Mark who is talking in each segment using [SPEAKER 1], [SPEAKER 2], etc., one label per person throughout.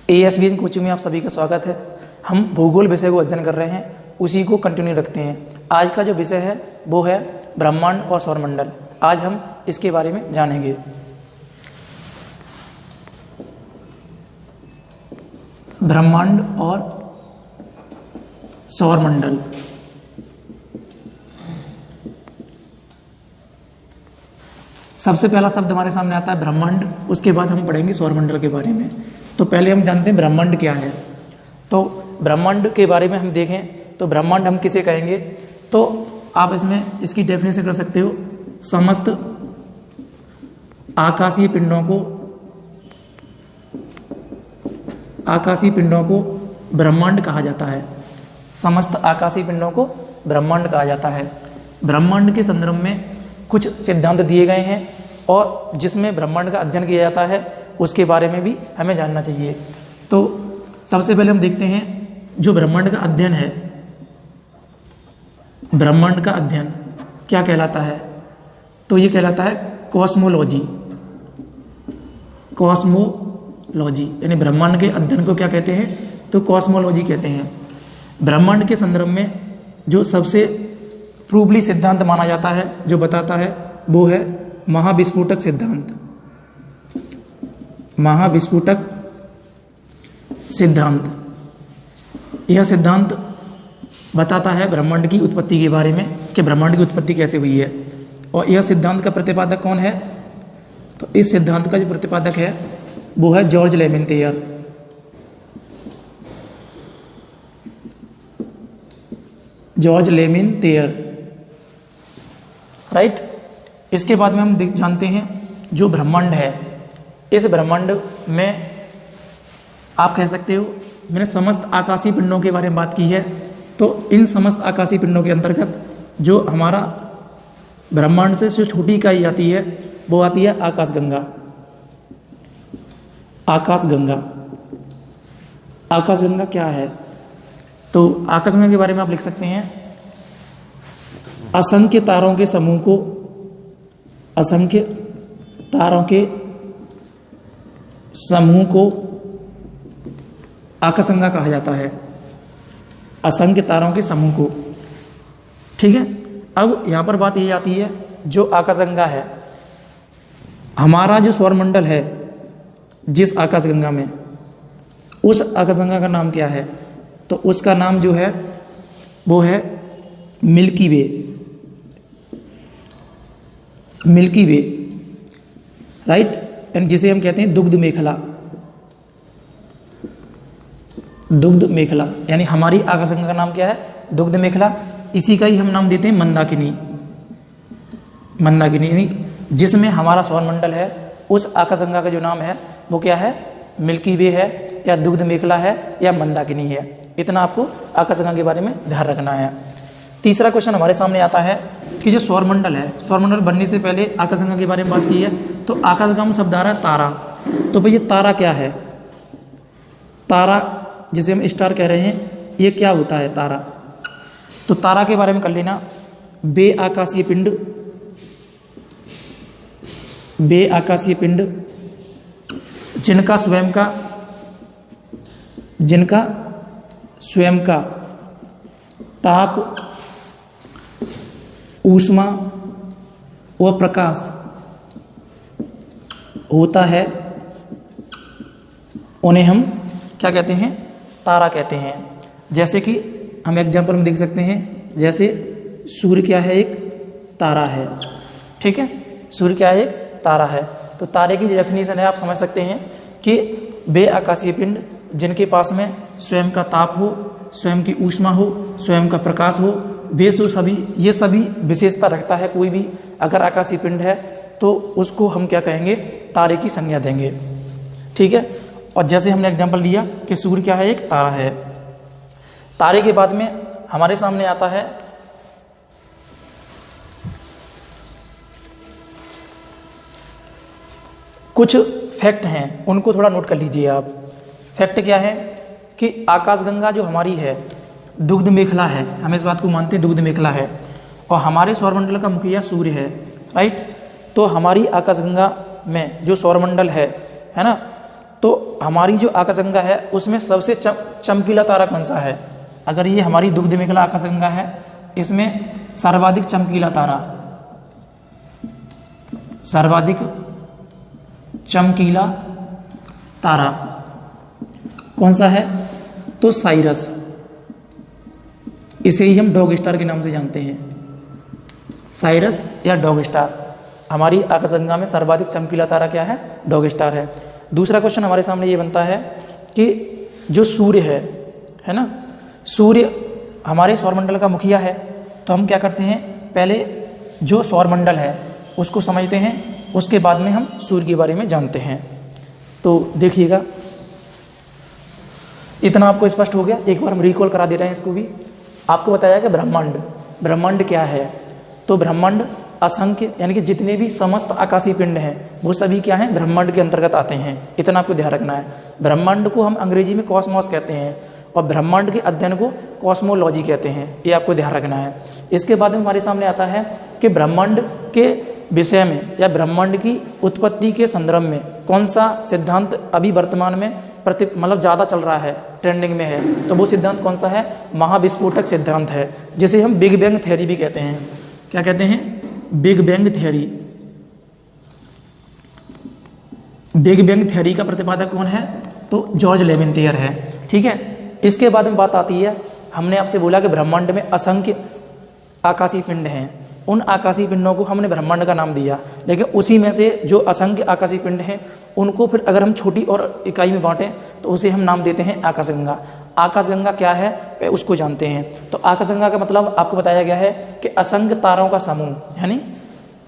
[SPEAKER 1] ASBN coaching में आप सभी का स्वागत है। हम भूगोल विषय को अध्ययन कर रहे हैं, उसी को कंटिन्यू रखते हैं। आज का जो विषय है वो है ब्रह्मांड और सौरमंडल। आज हम इसके बारे में जानेंगे। ब्रह्मांड और सौरमंडल। सबसे पहला शब्द हमारे सामने आता है ब्रह्मांड, उसके बाद हम पढ़ेंगे सौरमंडल के बारे में। तो पहले हम जानते हैं ब्रह्मांड क्या है। तो ब्रह्मांड के बारे में हम देखें तो ब्रह्मांड हम किसे कहेंगे, तो आप इसमें इसकी डेफिनेशन कर सकते हो, समस्त आकाशीय पिंडों को ब्रह्मांड कहा जाता है। समस्त आकाशीय पिंडों को ब्रह्मांड कहा जाता है। ब्रह्मांड के संदर्भ में कुछ सिद्धांत दिए गए हैं और जिसमें ब्रह्मांड का अध्ययन किया जाता है उसके बारे में भी हमें जानना चाहिए। तो सबसे पहले हम देखते हैं जो ब्रह्मांड का अध्ययन है, ब्रह्मांड का अध्ययन क्या कहलाता है, तो ये कहलाता है कॉस्मोलॉजी। कॉस्मोलॉजी यानी ब्रह्मांड के अध्ययन को क्या कहते हैं, तो कॉस्मोलॉजी कहते हैं। ब्रह्मांड के संदर्भ में जो सबसे प्रूवली सिद्धांत माना जाता है, जो बताता है, वो है महाविस्फोटक सिद्धांत। महाविस्फोटक सिद्धांत। यह सिद्धांत बताता है ब्रह्मांड की उत्पत्ति के बारे में कि ब्रह्मांड की उत्पत्ति कैसे हुई है। और यह सिद्धांत का प्रतिपादक कौन है, तो इस सिद्धांत का जो प्रतिपादक है वो है George Lemaitre. George Lemaitre, right. इसके बाद में हम जानते हैं जो ब्रह्मांड है, इस ब्रह्मांड में आप कह सकते हो, मैंने समस्त आकाशीय पिंडों के बारे में बात की है, तो इन समस्त आकाशीय पिंडों के अंतर्गत जो हमारा ब्रह्मांड से जो छोटी इकाई आती है वो आती है आकाशगंगा। आकाशगंगा। आकाशगंगा क्या है, तो आकाशगंगा के बारे में आप लिख सकते हैं, असंख्य तारों के समूह को, असंख्य तारों के समूह को आकाशगंगा कहा जाता है। असंख्य तारों के समूह को, ठीक है। अब यहां पर बात ये आती है, जो आकाशगंगा है, हमारा जो सौरमंडल है जिस आकाशगंगा में, उस आकाशगंगा का नाम क्या है, तो उसका नाम जो है वो है milky way. Milky way, right. And जिसे हम कहते हैं दुग्ध मेखला। दुग्ध मेखला यानी हमारी आकाशगंगा का नाम क्या है, दुग्ध मेखला। इसी का ही हम नाम देते हैं मंदाकिनी। मंदाकिनी यानी जिसमें हमारा सौरमंडल है, उस आकाशगंगा का जो नाम है वो क्या है, मिल्की वे है, या दुग्ध मेखला है, या मंदाकिनी है। इतना आपको आकाशगंगा के बारे में ध्यान रखना है। तीसरा क्वेश्चन हमारे सामने आता है कि जो सौरमंडल है, सौरमंडल बनने से पहले आकाशगंगा के बारे में बात की है, तो आकाशगंगा में शब्द आ रहा है तारा। तो भाई ये तारा क्या है, तारा जिसे हम स्टार कह रहे हैं, ये क्या होता है तारा, तो तारा के बारे में कर लेना, बे आकाशीय पिंड। बे आकाशीय पिंड जिनका स्वयं का ताप, ऊष्मा व प्रकाश होता है, उन्हें हम क्या कहते हैं, तारा कहते हैं। जैसे कि हम एग्जाम्पल में देख सकते हैं, जैसे सूर्य क्या है, एक तारा है, ठीक है। सूर्य क्या है, एक तारा है। तो तारे की डेफिनेशन है, आप समझ सकते हैं कि वे आकाशीय पिंड जिनके पास में स्वयं का ताप हो, स्वयं की ऊष्मा हो, स्वयं का प्रकाश हो, वे सभी, ये सभी विशेषता रखता है कोई भी अगर आकाशीय पिंड है, तो उसको हम क्या कहेंगे, तारे की संज्ञा देंगे, ठीक है। और जैसे हमने एग्जाम्पल लिया कि सूर्य क्या है, एक तारा है। तारे के बाद में हमारे सामने आता है कुछ फैक्ट हैं, उनको थोड़ा नोट कर लीजिए आप। फैक्ट क्या है कि आकाशगंगा जो हमारी है दुग्ध मेखला है, हम इस बात को मानते हैं दुग्ध मेखला है, और हमारे सौरमंडल का मुखिया सूर्य है, राइट। तो हमारी आकाशगंगा में जो सौरमंडल है ना, तो हमारी जो आकाशगंगा है उसमें सबसे चमकीला तारा कौन सा है? अगर ये हमारी दुग्ध मेखला आकाशगंगा है, इसमें सर्वाधिक चमकीला तारा, सर्वाधिक चमकीला तारा कौन सा है? तो साइरस। इसे ही हम डॉग स्टार के नाम से जानते हैं, साइरस या डॉग स्टार। हमारी आकाशगंगा में सर्वाधिक चमकीला तारा क्या है? डॉग स्टार है। दूसरा क्वेश्चन हमारे सामने ये बनता है कि जो सूर्य है ना, सूर्य हमारे सौरमंडल का मुखिया है, तो हम क्या करते हैं, पहले जो सौरमंडल है उसको समझते हैं, उसके बाद में हम सूर्य के बारे में जानते हैं। तो देखिएगा, इतना आपको स्पष्ट हो गया। एक बार हम रिकॉल करा दे रहे हैं इसको भी। आपको बताया कि ब्रह्मांड क्या है? तो ब्रह्मांड असंख्य, यानी कि जितने भी समस्त आकाशीय पिंड हैं वो सभी क्या हैं? ब्रह्मांड के अंतर्गत आते हैं। इतना आपको ध्यान रखना है। ब्रह्मांड को हम अंग्रेजी में कॉस्मॉस कहते हैं और ब्रह्मांड के अध्ययन को कॉस्मोलॉजी कहते हैं। ये आपको ध्यान रखना है। इसके बाद में हमारे सामने आता है कि ब्रह्मांड के विषय में या ब्रह्मांड की उत्पत्ति के संदर्भ में कौन सा सिद्धांत अभी वर्तमान में मतलब ज़्यादा चल रहा है, ट्रेंडिंग में है। तो वो सिद्धांत कौन सा है? महाविस्फोटक सिद्धांत है, जिसे हम बिग बैंग थ्योरी भी कहते हैं। क्या कहते हैं? Big bang theory. Big bang theory का प्रतिपादक कौन है? तो जॉर्ज लेवेंथियर है। ठीक है। इसके बाद में बात आती है, हमने आपसे बोला कि ब्रह्मांड में असंख्य आकाशीय पिंड हैं। उन आकाशीय पिंडों को हमने ब्रह्मांड का नाम दिया, लेकिन उसी में से जो असंख्य आकाशीय पिंड हैं उनको फिर अगर हम छोटी और इकाई में बांटें तो उसे हम नाम देते हैं आकाशगंगा। आकाशगंगा क्या है उसको जानते हैं। तो आकाशगंगा का मतलब आपको बताया गया है कि असंख्य तारों का समूह, यानी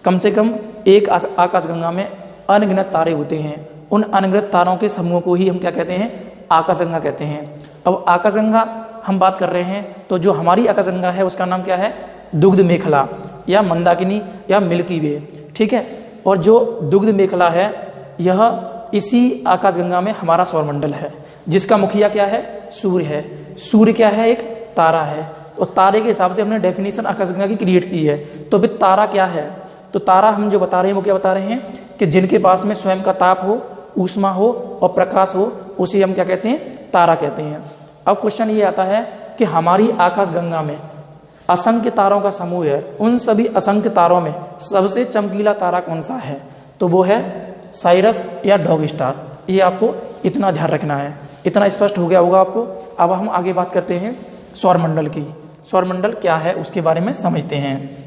[SPEAKER 1] कम से कम एक आकाशगंगा में अनगिनत तारे होते हैं। उन अनगिनत तारों के समूह को ही हम क्या कहते हैं? आकाशगंगा कहते हैं। अब आकाशगंगा हम बात कर रहे हैं, तो जो हमारी आकाशगंगा है उसका नाम क्या है? दुग्ध मेखला या मंदाकिनी या मिल्की वे। ठीक है। और जो दुग्ध मेखला है यह इसी आकाशगंगा में हमारा सौरमंडल है, जिसका मुखिया क्या है? सूर्य है। सूर्य क्या है? एक तारा है। और तारे के हिसाब से हमने डेफिनेशन आकाशगंगा की क्रिएट की है। तो फिर तारा क्या है? तो तारा हम जो बता रहे हैं वो क्या बता रहे हैं कि जिनके पास में स्वयं का ताप हो, ऊष्मा हो और प्रकाश हो, उसे हम क्या कहते हैं? तारा कहते हैं। अब क्वेश्चन ये आता है कि हमारी आकाशगंगा में असंख्य तारों का समूह है। उन सभी असंख्य तारों में सबसे चमकीला तारा कौन सा है? तो वो है साइरस या डॉग स्टार। ये आपको इतना ध्यान रखना है। इतना स्पष्ट हो गया होगा आपको। अब हम आगे बात करते हैं सौरमंडल की। सौरमंडल क्या है उसके बारे में समझते हैं।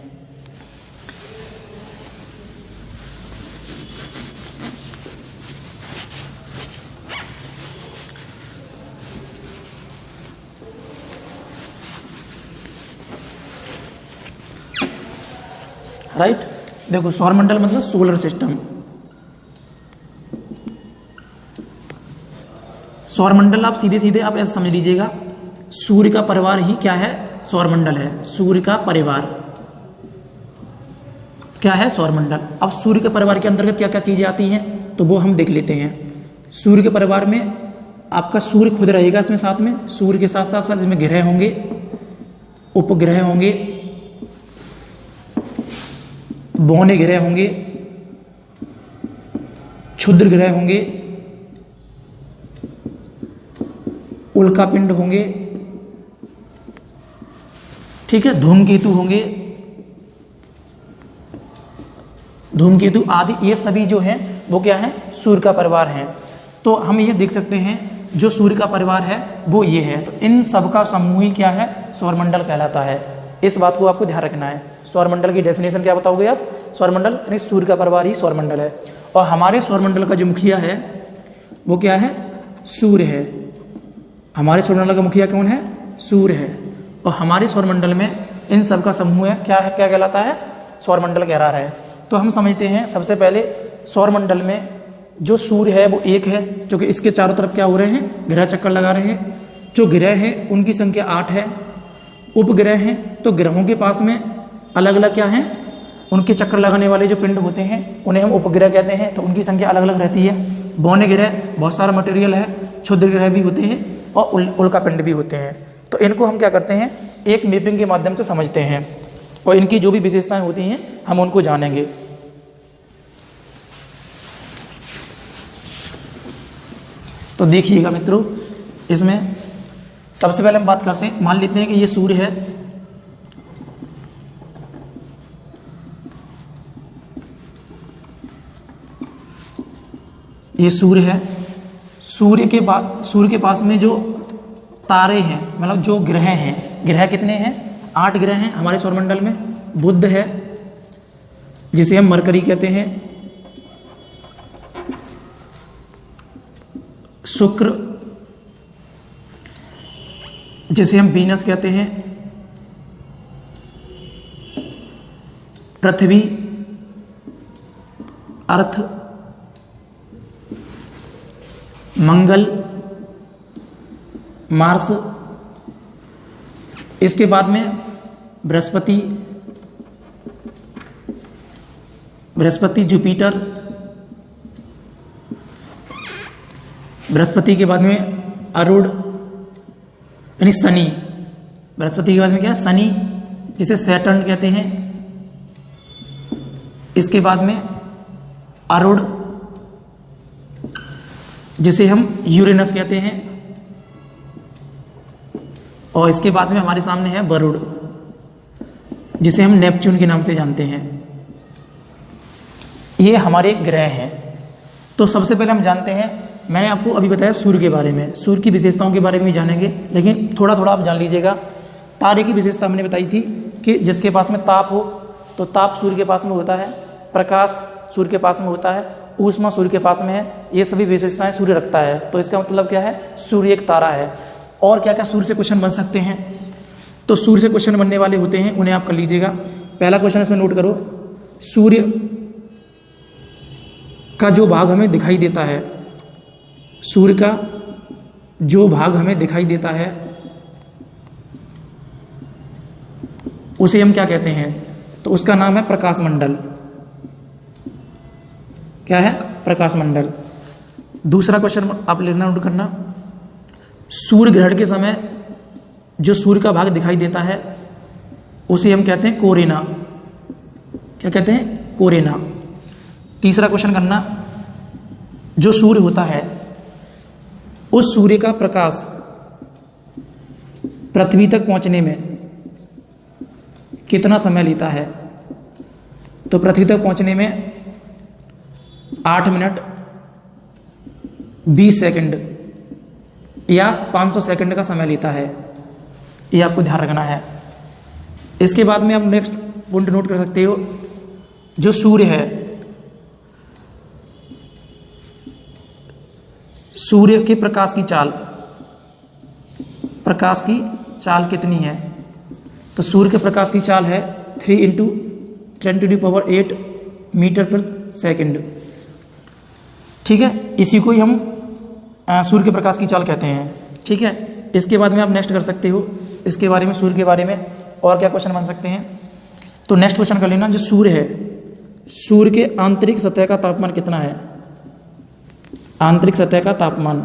[SPEAKER 1] राइट। देखो, सौरमंडल मतलब सोलर सिस्टम। सौरमंडल आप सीधे सीधे आप ऐसा समझ लीजिएगा, सूर्य का परिवार ही क्या है? सौरमंडल है। सूर्य का परिवार क्या है? सौरमंडल। अब सूर्य के परिवार के अंतर्गत क्या क्या चीजें आती हैं तो वो हम देख लेते हैं। सूर्य के परिवार में आपका सूर्य खुद रहेगा इसमें, साथ में सूर्य के साथ साथ साथ इसमें ग्रह होंगे, उपग्रह होंगे, बौने ग्रह होंगे, क्षुद्र ग्रह होंगे, उल्कापिंड होंगे, ठीक है, धूमकेतु होंगे, धूमकेतु आदि। ये सभी जो हैं वो क्या है? सूर्य का परिवार है। तो हम ये देख सकते हैं जो सूर्य का परिवार है वो ये है। तो इन सब का समूह ही क्या है? सौरमंडल कहलाता है। इस बात को आपको ध्यान रखना है। सौरमंडल की डेफिनेशन क्या बताओगे आप? सौरमंडल यानी सूर्य का परिवार ही सौरमंडल है। और हमारे सौरमंडल का जो मुखिया है वो क्या है? सूर्य है। हमारे सौरमंडल का मुखिया कौन है? सूर्य है। और हमारे सौरमंडल में इन सब का समूह है, क्या कहलाता है? सौरमंडल कह रहा है। तो हम समझते हैं सबसे पहले सौरमंडल में जो सूर्य है वो एक है, जो कि इसके चारों तरफ क्या हो रहे हैं? ग्रह चक्कर लगा रहे हैं। जो ग्रह हैं उनकी संख्या 8 है। उपग्रह हैं तो ग्रहों के पास में अलग अलग क्या हैं? उनके चक्कर लगाने वाले जो पिंड होते हैं उन्हें हम उपग्रह कहते हैं। तो उनकी संख्या अलग अलग रहती है। बौने ग्रह बहुत सारा मटेरियल है, क्षुद्र ग्रह भी होते हैं और उल्कापिंड भी होते हैं। तो इनको हम क्या करते हैं? एक मैपिंग के माध्यम से समझते हैं और इनकी जो भी विशेषताएं होती हैं हम उनको जानेंगे। तो देखिएगा मित्रों, इसमें सबसे पहले हम बात करते हैं, मान लेते हैं कि ये सूर्य है, ये सूर्य है। सूर्य के पास में जो तारे हैं, मतलब जो ग्रह हैं, ग्रह कितने हैं? 8 ग्रह हैं हमारे सौरमंडल में। बुध है जिसे हम मरकरी कहते हैं, शुक्र जिसे हम वीनस कहते हैं, पृथ्वी, अर्थ, मंगल, मार्स, इसके बाद में बृहस्पति, जुपिटर, बृहस्पति के बाद में अरुण यानी शनि, बृहस्पति के बाद में क्या है? शनि जिसे सैटर्न कहते हैं, इसके बाद में अरुण जिसे हम यूरेनस कहते हैं, और इसके बाद में हमारे सामने है वरुण जिसे हम नेपच्यून के नाम से जानते हैं। ये हमारे ग्रह हैं। तो सबसे पहले हम जानते हैं, मैंने आपको अभी बताया सूर्य के बारे में, सूर्य की विशेषताओं के बारे में भी जानेंगे, लेकिन थोड़ा थोड़ा आप जान लीजिएगा। तारे की विशेषता हमने बताई थी कि जिसके पास में ताप हो, तो ताप सूर्य के पास में होता है, प्रकाश सूर्य के पास में होता है, ऊष्मा सूर्य के पास में है। ये सभी विशेषताएं सूर्य रखता है। तो इसका मतलब क्या है? सूर्य एक तारा है। और क्या क्या सूर्य से क्वेश्चन बन सकते हैं? तो सूर्य से क्वेश्चन बनने वाले होते हैं, उन्हें आप कर लीजिएगा। पहला क्वेश्चन इसमें नोट करो, सूर्य का जो भाग हमें दिखाई देता है, सूर्य का जो भाग हमें दिखाई देता है उसे हम क्या कहते हैं? तो उसका नाम है प्रकाश मंडल। क्या है? प्रकाश मंडल। दूसरा क्वेश्चन आप लेना नोट करना, सूर्य ग्रहण के समय जो सूर्य का भाग दिखाई देता है उसे हम कहते हैं कोरेना। क्या कहते हैं? कोरेना। तीसरा क्वेश्चन करना, जो सूर्य होता है उस सूर्य का प्रकाश पृथ्वी तक पहुंचने में कितना समय लेता है? तो पृथ्वी तक पहुंचने में 8 मिनट 20 सेकंड या 500 सेकंड का समय लेता है। ये आपको ध्यान रखना है। इसके बाद में आप नेक्स्ट पॉइंट नोट कर सकते हो, जो सूर्य है, सूर्य के प्रकाश की चाल कितनी है? तो सूर्य के प्रकाश की चाल है 3 × 10⁸ मीटर पर सेकंड। ठीक है, इसी को ही हम सूर्य के प्रकाश की चाल कहते हैं। ठीक है, इसके बाद में आप नेक्स्ट कर सकते हो इसके बारे में, सूर्य के बारे में और क्या क्वेश्चन बन सकते हैं। तो नेक्स्ट क्वेश्चन कर लेना, जो सूर्य है, सूर्य के आंतरिक सतह का तापमान कितना है? आंतरिक सतह का तापमान,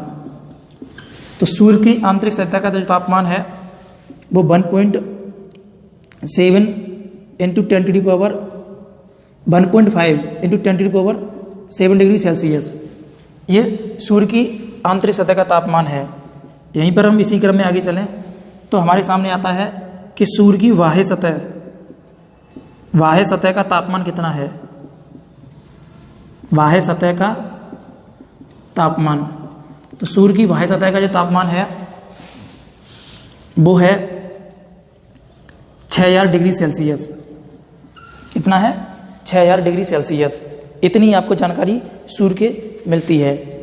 [SPEAKER 1] तो सूर्य की आंतरिक सतह का जो तापमान है वो 1.7 × 10⁻1.5 × 10⁻7 डिग्री सेल्सियस, ये सूर्य की आंतरिक सतह का तापमान है। यहीं पर हम इसी क्रम में आगे चलें तो हमारे सामने आता है कि सूर्य की बाह्य सतह का तापमान कितना है? बाह्य सतह का तापमान, तो सूर्य की बाह्य सतह का जो तापमान है वो है 6000 डिग्री सेल्सियस। कितना है? 6000 डिग्री सेल्सियस। इतनी आपको जानकारी सूर्य के मिलती है।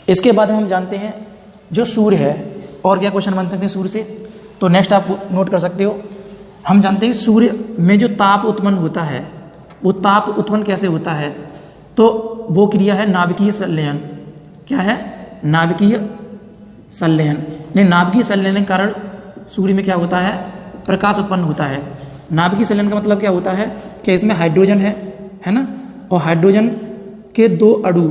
[SPEAKER 1] इसके बाद में हम जानते हैं जो सूर्य है, और क्या क्वेश्चन बन सकते हैं सूर्य से, तो नेक्स्ट आप नोट कर सकते हो। हम जानते हैं सूर्य में जो ताप उत्पन्न होता है, वो ताप उत्पन्न कैसे होता है? तो वो क्रिया है नाभिकीय संलयन। क्या है? नाभिकीय संलयन। नहीं, नाभिकीय संलयन के कारण सूर्य में क्या होता है? प्रकाश उत्पन्न होता है। नाभिकीय संलयन का मतलब क्या होता है कि इसमें हाइड्रोजन है ना, और हाइड्रोजन के 2 अणु,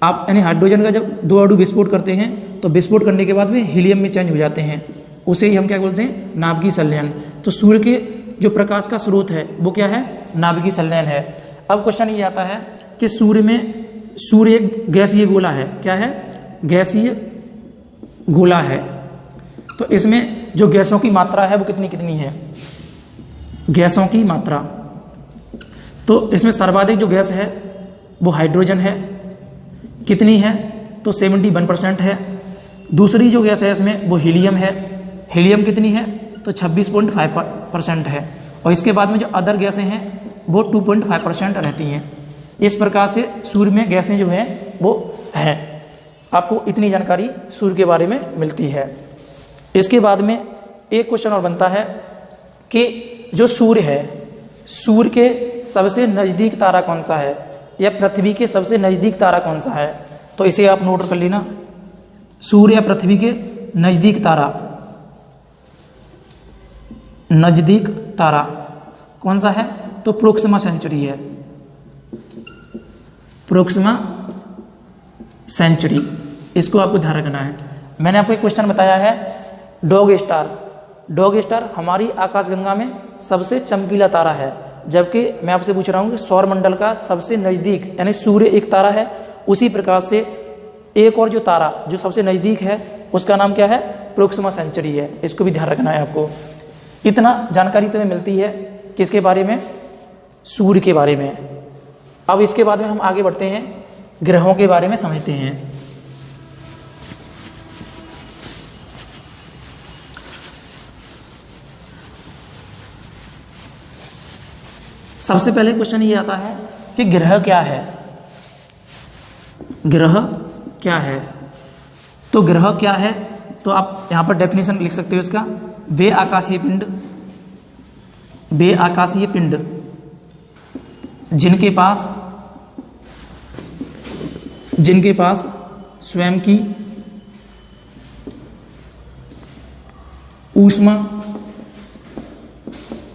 [SPEAKER 1] आप यानी हाइड्रोजन का जब 2 अणु विस्फोट करते हैं तो विस्फोट करने के बाद में हीलियम में चेंज हो जाते हैं, उसे ही हम क्या बोलते हैं? नाभिकीय संलयन। तो सूर्य के जो प्रकाश का स्रोत है वो क्या है? नाभिकीय संलयन है। अब क्वेश्चन ये आता है कि सूर्य में सूर्य एक गैसीय गोला है, क्या है, गैसीय गोला है। तो इसमें जो गैसों की मात्रा है वो कितनी कितनी है, गैसों की मात्रा, तो इसमें सर्वाधिक जो गैस है वो हाइड्रोजन है, कितनी है, तो 71% है। दूसरी जो गैस है इसमें वो हीलियम है, हीलियम कितनी है, तो 26.5% है। और इसके बाद में जो अदर गैसें हैं वो 2.5% रहती हैं। इस प्रकार से सूर्य में गैसें जो हैं वो हैं। आपको इतनी जानकारी सूर्य के बारे में मिलती है। इसके बाद में एक क्वेश्चन और बनता है कि जो सूर्य है, सूर्य के सबसे नज़दीक तारा कौन सा है, या पृथ्वी के सबसे नज़दीक तारा कौन सा है। तो इसे आप नोट कर लेना, सूर्य या पृथ्वी के नज़दीक तारा, नज़दीक तारा कौन सा है, तो प्रोक्सिमा सेंचुरी है, प्रोक्सिमा सेंचुरी। इसको आपको ध्यान रखना है। मैंने आपको एक क्वेश्चन बताया है, डॉग स्टार, डॉग स्टार हमारी आकाशगंगा में सबसे चमकीला तारा है, जबकि मैं आपसे पूछ रहा हूँ कि सौर मंडल का सबसे नज़दीक, यानी सूर्य एक तारा है, उसी प्रकार से एक और जो तारा जो सबसे नज़दीक है उसका नाम क्या है, प्रोक्सिमा सेंचुरी है। इसको भी ध्यान रखना है आपको। इतना जानकारी तुम्हें मिलती है किसके बारे में, सूर्य के बारे में। अब इसके बाद में हम आगे बढ़ते हैं, ग्रहों के बारे में समझते हैं। सबसे पहले क्वेश्चन ये आता है कि ग्रह क्या है, ग्रह क्या है। तो ग्रह क्या है, तो आप यहां पर डेफिनेशन लिख सकते हो इसका, वे आकाशीय पिंड, वे आकाशीय पिंड जिनके पास स्वयं की ऊष्मा,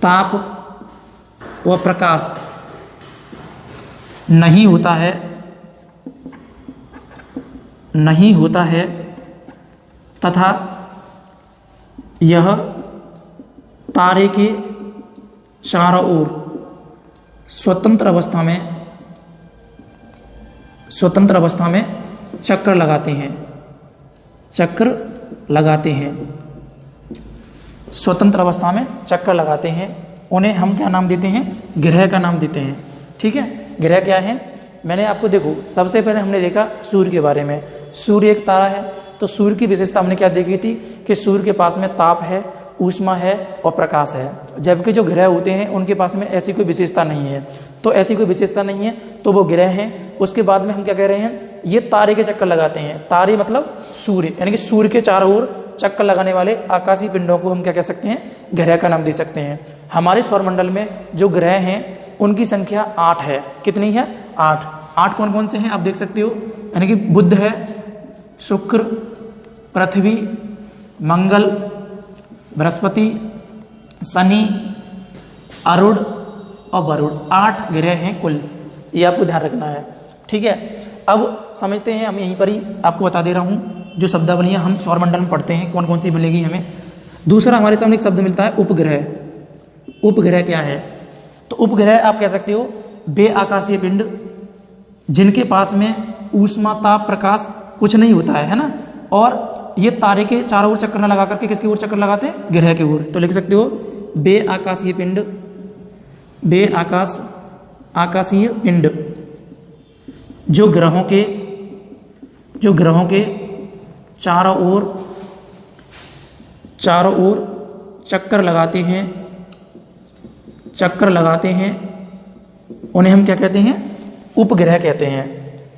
[SPEAKER 1] ताप व प्रकाश नहीं होता है तथा यह तारे के चारों ओर स्वतंत्र अवस्था में चक्कर लगाते हैं, स्वतंत्र अवस्था में चक्कर लगाते हैं। उन्हें हम क्या नाम देते हैं, ग्रह का नाम देते हैं। ठीक है, ग्रह क्या है, मैंने आपको देखो सबसे पहले हमने देखा सूर्य के बारे में। सूर्य एक तारा है, तो सूर्य की विशेषता हमने क्या देखी थी कि सूर्य के पास में ताप है, ऊष्मा है और प्रकाश है, जबकि जो ग्रह होते हैं उनके पास में ऐसी कोई विशेषता नहीं है। तो ऐसी कोई विशेषता नहीं है तो वो ग्रह हैं। उसके बाद में हम क्या कह रहे हैं, ये तारे के चक्कर लगाते हैं। तारे मतलब सूर्य, यानी कि सूर्य के चारों ओर चक्कर लगाने वाले आकाशीय पिंडों को हम क्या कह सकते हैं, ग्रह का नाम दे सकते हैं। हमारे सौरमंडल में जो ग्रह हैं उनकी संख्या 8 है। कितनी है, 8। 8 कौन कौन से हैं आप देख सकते हो, यानी कि बुध है, शुक्र, पृथ्वी, मंगल, बृहस्पति, शनि, अरुण और वरुण। 8 ग्रह हैं कुल, ये आपको ध्यान रखना है। ठीक है, अब समझते हैं, हम यहीं पर ही आपको बता दे रहा हूँ जो शब्दावलियाँ हम सौरमंडल में पढ़ते हैं कौन कौन सी मिलेगी हमें। दूसरा हमारे सामने एक शब्द मिलता है उपग्रह। उपग्रह क्या है, तो उपग्रह आप कह सकते हो बे आकाशीय पिंड जिनके पास में ऊष्मा, ताप, प्रकाश कुछ नहीं होता है ना, और ये तारे के चारों ओर चक्कर न लगा करके किसकी ओर चक्कर लगाते हैं, ग्रह की ओर। तो लिख सकते हो बे आकाशीय पिंड, बे आकाशीय पिंड जो ग्रहों के चारों ओर चक्कर लगाते हैं, उन्हें हम क्या कहते हैं, उपग्रह कहते हैं।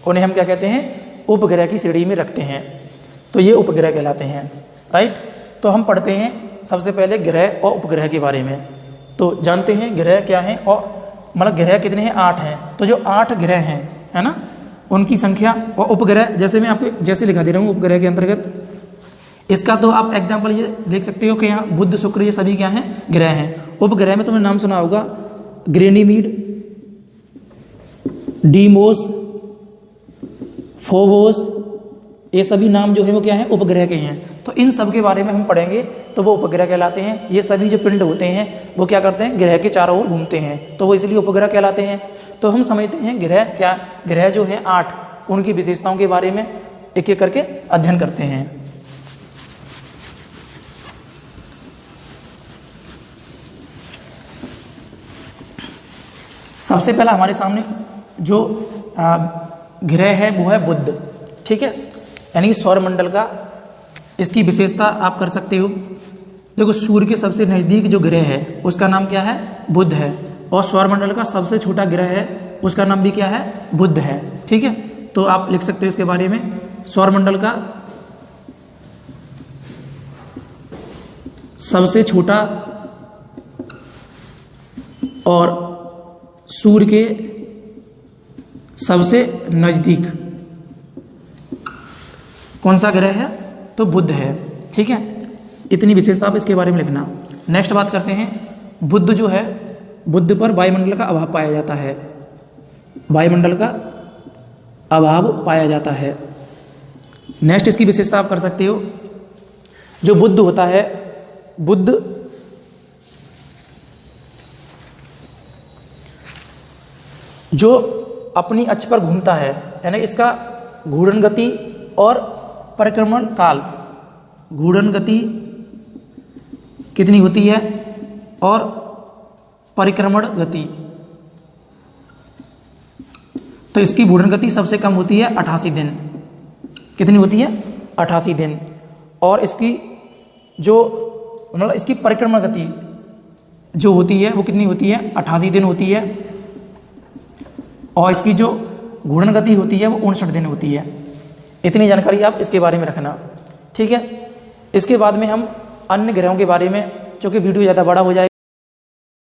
[SPEAKER 1] उन्हें हम क्या कहते हैं, उपग्रह की श्रेणी में रखते हैं। तो ये उपग्रह कहलाते हैं। राइट, तो हम पढ़ते हैं सबसे पहले ग्रह और उपग्रह के बारे में। तो जानते हैं ग्रह क्या है, और मतलब ग्रह कितने हैं, 8 हैं। तो जो 8 ग्रह हैं, है ना, उनकी संख्या और उपग्रह, जैसे मैं आपको जैसे लिखा दे रहा हूँ उपग्रह के अंतर्गत, इसका तो आप एग्जाम्पल ये देख सकते हो कि यहाँ बुध, शुक्र ये सभी क्या हैं, ग्रह हैं। उपग्रह में तुमने नाम सुना होगा, ग्रेनीमीड, डीमोस, फोबोस, ये सभी नाम जो है वो क्या है, उपग्रह के हैं। तो इन सब के बारे में हम पढ़ेंगे तो वो उपग्रह कहलाते हैं। ये सभी जो पिंड होते हैं वो क्या करते हैं, ग्रह के चारों ओर घूमते हैं, तो वो इसलिए उपग्रह कहलाते हैं। तो हम समझते हैं ग्रह क्या, ग्रह जो है 8, उनकी विशेषताओं के बारे में एक एक करके अध्ययन करते हैं। सबसे पहला हमारे सामने जो ग्रह है वो है बुध, ठीक है, यानी सौरमंडल का इसकी विशेषता आप कर सकते हो। देखो सूर्य के सबसे नजदीक जो ग्रह है उसका नाम क्या है, बुध है, और सौरमंडल का सबसे छोटा ग्रह है उसका नाम भी क्या है, बुध है, ठीक है। तो आप लिख सकते हो इसके बारे में, सौरमंडल का सबसे छोटा और सूर्य के सबसे नजदीक कौन सा ग्रह है, तो बुध है, ठीक है। इतनी विशेषता आप इसके बारे में लिखना। नेक्स्ट बात करते हैं, बुध जो है, बुध पर वायुमंडल का अभाव पाया जाता है, वायुमंडल का अभाव पाया जाता है। नेक्स्ट इसकी विशेषता आप कर सकते हो, जो बुध होता है, बुध जो अपनी अक्ष पर घूमता है, यानी इसका घूर्णन गति और परिक्रमण काल, घूर्णन गति कितनी होती है और परिक्रमण गति, तो इसकी घूर्णन गति सबसे कम होती है 88 दिन। कितनी होती है, 88 दिन। और इसकी जो मतलब इसकी परिक्रमण गति जो होती है वो कितनी होती है, 88 दिन होती है, और इसकी जो घूर्णन गति होती है वो 59 दिन होती है। इतनी जानकारी आप इसके बारे में रखना, ठीक है। इसके बाद में हम अन्य ग्रहों के बारे में, चूँकि वीडियो ज़्यादा बड़ा हो जाएगा